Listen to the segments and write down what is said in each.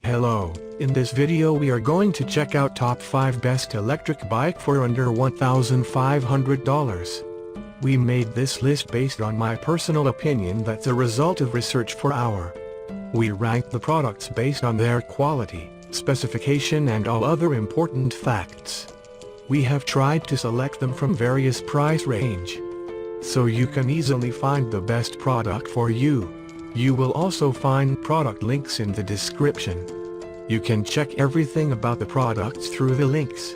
Hello, in this video we are going to check out top 5 best electric bike for under $1,500. We made this list based on my personal opinion that's a result of research for our. We ranked the products based on their quality, specification and all other important facts. We have tried to select them from various price range, so you can easily find the best product for you. You will also find product links in the description. You can check everything about the products through the links.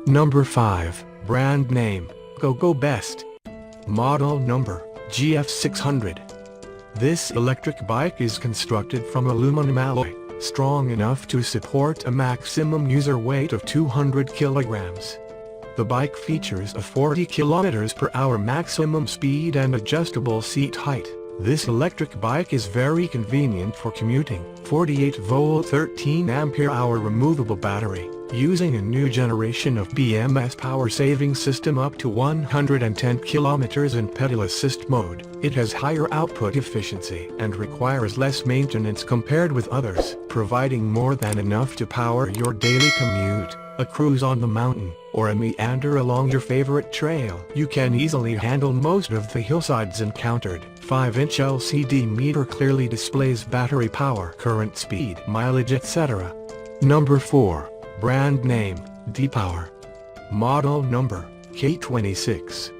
Number 5, Brand Name, Go Best. Model Number, GF600. This electric bike is constructed from aluminum alloy, strong enough to support a maximum user weight of 200 kilograms. The bike features a 40 km/h maximum speed and adjustable seat height. This electric bike is very convenient for commuting. 48-volt 13Ah removable battery, using a new generation of BMS power-saving system up to 110 km in pedal assist mode. It has higher output efficiency and requires less maintenance compared with others, providing more than enough to power your daily commute, a cruise on the mountain, or a meander along your favorite trail. You can easily handle most of the hillsides encountered. 5-inch LCD meter clearly displays battery power, current speed, mileage etc. Number 4, Brand Name, D-Power. Model Number, K26.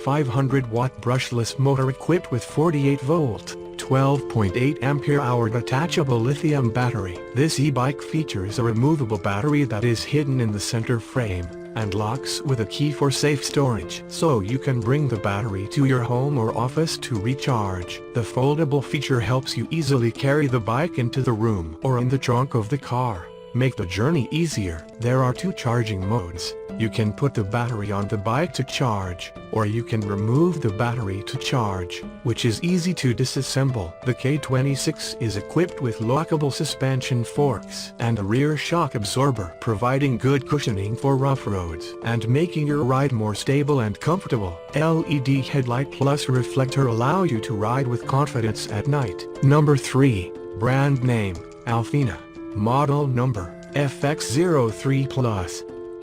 500-watt brushless motor equipped with 48-volt, 12.8Ah detachable lithium battery. This e-bike features a removable battery that is hidden in the center frame, and locks with a key for safe storage. So you can bring the battery to your home or office to recharge. The foldable feature helps you easily carry the bike into the room or in the trunk of the car. Make the journey easier. There are 2 charging modes. You can put the battery on the bike to charge, or you can remove the battery to charge, which is easy to disassemble. The K26 is equipped with lockable suspension forks and a rear shock absorber, providing good cushioning for rough roads and making your ride more stable and comfortable. LED headlight plus reflector allow you to ride with confidence at night. Number 3, Brand Name, Alfina. Model Number, FX03 Plus.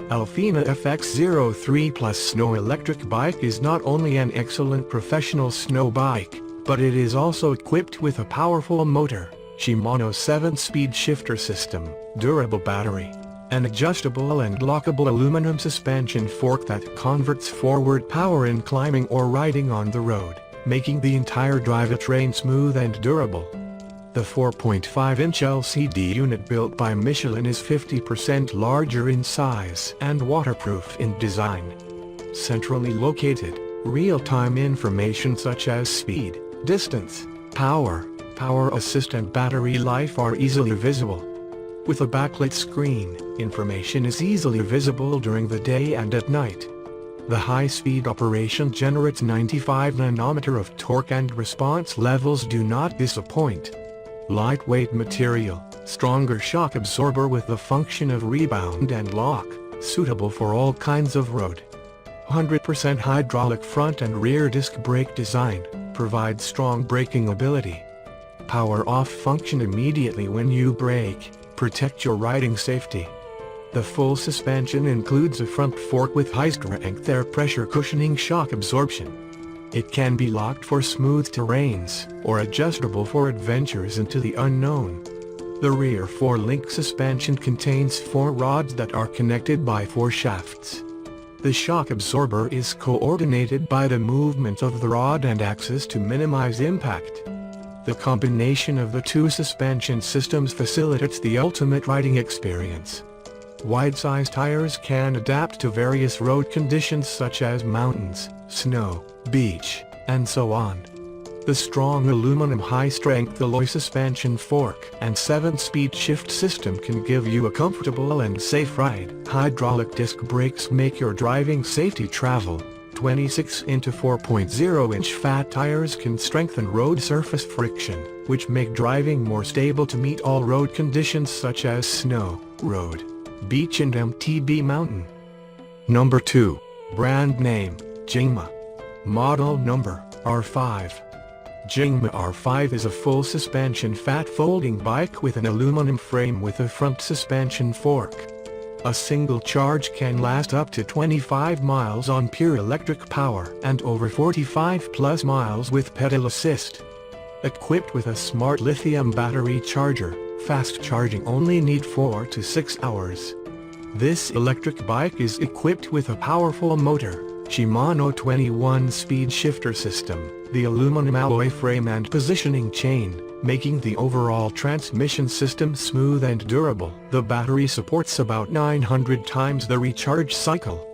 Alfina FX03 Plus Snow Electric Bike is not only an excellent professional snow bike, but it is also equipped with a powerful motor, Shimano 7-speed shifter system, durable battery, an adjustable and lockable aluminum suspension fork that converts forward power in climbing or riding on the road, making the entire drivetrain smooth and durable. The 4.5-inch LCD unit built by Michelin is 50% larger in size and waterproof in design. Centrally located, real-time information such as speed, distance, power assist and battery life are easily visible. With a backlit screen, information is easily visible during the day and at night. The high-speed operation generates 95 Nm of torque and response levels do not disappoint. Lightweight material, stronger shock absorber with the function of rebound and lock, suitable for all kinds of road. 100% hydraulic front and rear disc brake design, provides strong braking ability. Power off function immediately when you brake, protect your riding safety. The full suspension includes a front fork with high-strength air pressure cushioning shock absorption. It can be locked for smooth terrains, or adjustable for adventures into the unknown. The rear 4-link suspension contains 4 rods that are connected by 4 shafts. The shock absorber is coordinated by the movement of the rod and axis to minimize impact. The combination of the 2 suspension systems facilitates the ultimate riding experience. Wide-size tires can adapt to various road conditions such as mountains, snow, beach, and so on. The strong aluminum high-strength alloy suspension fork and 7-speed shift system can give you a comfortable and safe ride. Hydraulic disc brakes make your driving safety travel. 26 into 4.0-inch fat tires can strengthen road surface friction, which make driving more stable to meet all road conditions such as snow, road, beach and MTB mountain. Number 2. Brand name, Jingma. Model number, R5. Jingma R5 is a full suspension fat folding bike with an aluminum frame with a front suspension fork. A single charge can last up to 25 miles on pure electric power and over 45 plus miles with pedal assist. Equipped with a smart lithium battery charger, fast charging only need 4 to 6 hours. This electric bike is equipped with a powerful motor, Shimano 21-speed shifter system, the aluminum alloy frame and positioning chain, making the overall transmission system smooth and durable. The battery supports about 900 times the recharge cycle.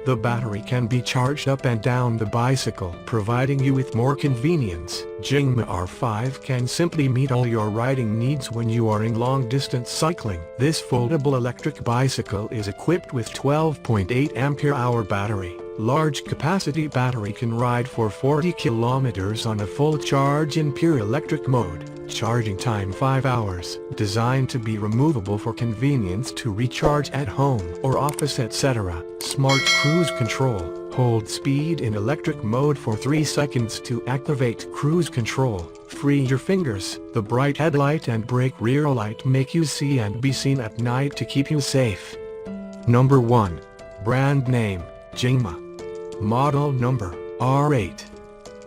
The battery can be charged up and down the bicycle, providing you with more convenience. Jingma R5 can simply meet all your riding needs when you are in long-distance cycling. This foldable electric bicycle is equipped with 12.8 ampere-hour battery. Large capacity battery can ride for 40 kilometers on a full charge in pure electric mode. Charging time 5 hours. Designed to be removable for convenience to recharge at home or office etc. Smart cruise control. Hold speed in electric mode for 3 seconds to activate cruise control. Free your fingers. The bright headlight and brake rear light make you see and be seen at night to keep you safe. Number 1. Brand name, Jingma. Model number, R8.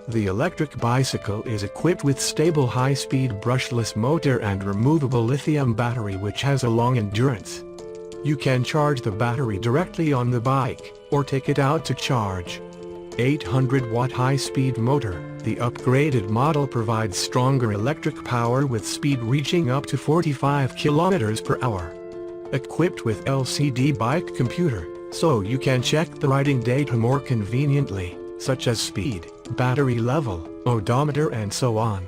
The electric bicycle is equipped with stable high-speed brushless motor and removable lithium battery which has a long endurance. You can charge the battery directly on the bike, or take it out to charge. 800-watt high-speed motor, the upgraded model provides stronger electric power with speed reaching up to 45 km per hour. Equipped with LCD bike computer, so you can check the riding data more conveniently, such as speed, battery level, odometer and so on.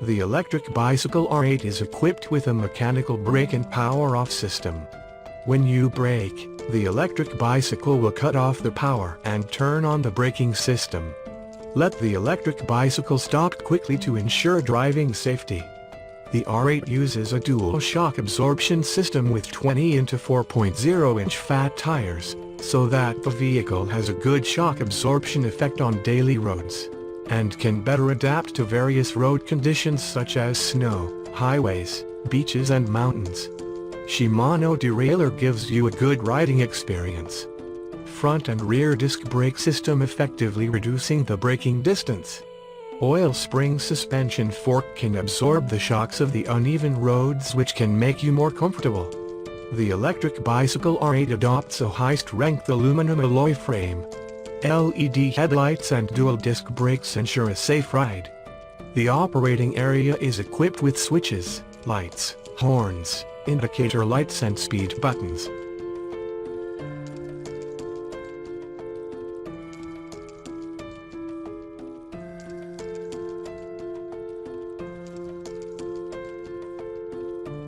The electric bicycle R8 is equipped with a mechanical brake and power-off system. When you brake, the electric bicycle will cut off the power and turn on the braking system. Let the electric bicycle stop quickly to ensure driving safety. The R8 uses a dual shock absorption system with 20 into 4.0-inch fat tires, so that the vehicle has a good shock absorption effect on daily roads, and can better adapt to various road conditions such as snow, highways, beaches and mountains. Shimano derailleur gives you a good riding experience. Front and rear disc brake system effectively reducing the braking distance. Oil spring suspension fork can absorb the shocks of the uneven roads which can make you more comfortable. The electric bicycle R8 adopts a high-strength aluminum alloy frame. LED headlights and dual-disc brakes ensure a safe ride. The operating area is equipped with switches, lights, horns, indicator lights and speed buttons.